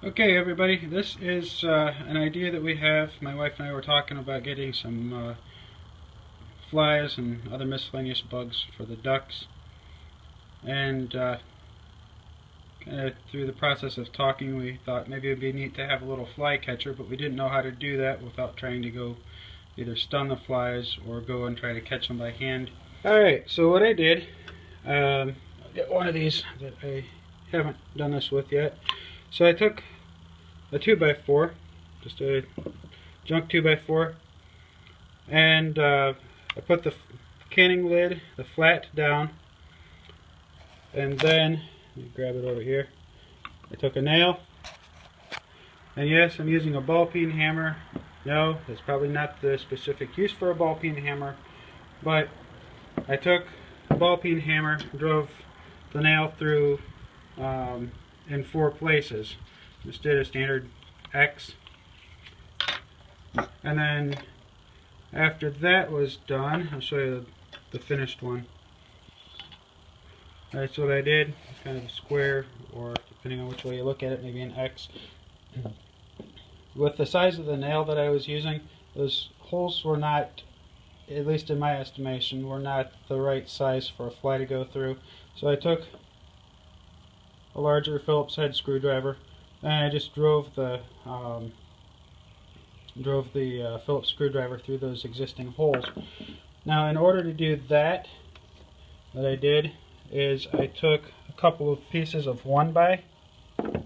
Okay everybody, this is an idea that we have. My wife and I were talking about getting some flies and other miscellaneous bugs for the ducks, and through the process of talking we thought maybe it would be neat to have a little fly catcher, but we didn't know how to do that without trying to go either stun the flies or go and try to catch them by hand. Alright, so what I did, I got one of these that I haven't done this with yet. So I took a 2x4, just a junk 2x4, and I put the canning lid, the flat, down, and then, let me grab it over here, I took a nail, and yes, I'm using a ball peen hammer. No, that's probably not the specific use for a ball peen hammer, but I took a ball peen hammer, drove the nail through in 4 places. Just did a standard X, and then after that was done, I'll show you the finished one. Alright, so what I did, it's kind of a square, or depending on which way you look at it, maybe an X. With the size of the nail that I was using, those holes were not, at least in my estimation, were not the right size for a fly to go through. So I took a larger Phillips head screwdriver and I just drove the Phillips screwdriver through those existing holes. Now, in order to do that, what I did is I took a couple of pieces of 1x. I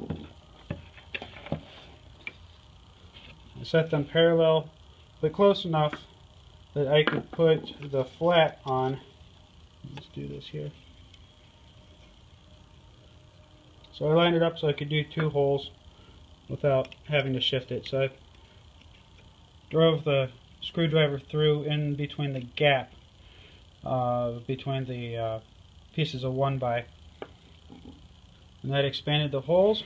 set them parallel, but close enough that I could put the flat on. Let's do this here. So I lined it up so I could do 2 holes without having to shift it. So I drove the screwdriver through in between the gap between the pieces of 1x, and that expanded the holes.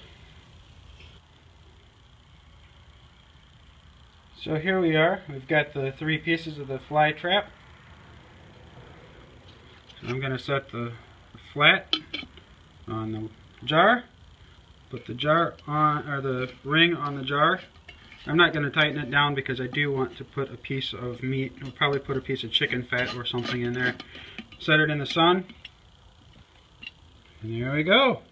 So here we are. We've got the 3 pieces of the fly trap. So I'm going to set the flat on the jar, put the jar on, or the ring on the jar. I'm not going to tighten it down because I do want to put a piece of meat. I'll probably put a piece of chicken fat or something in there. Set it in the sun, and there we go.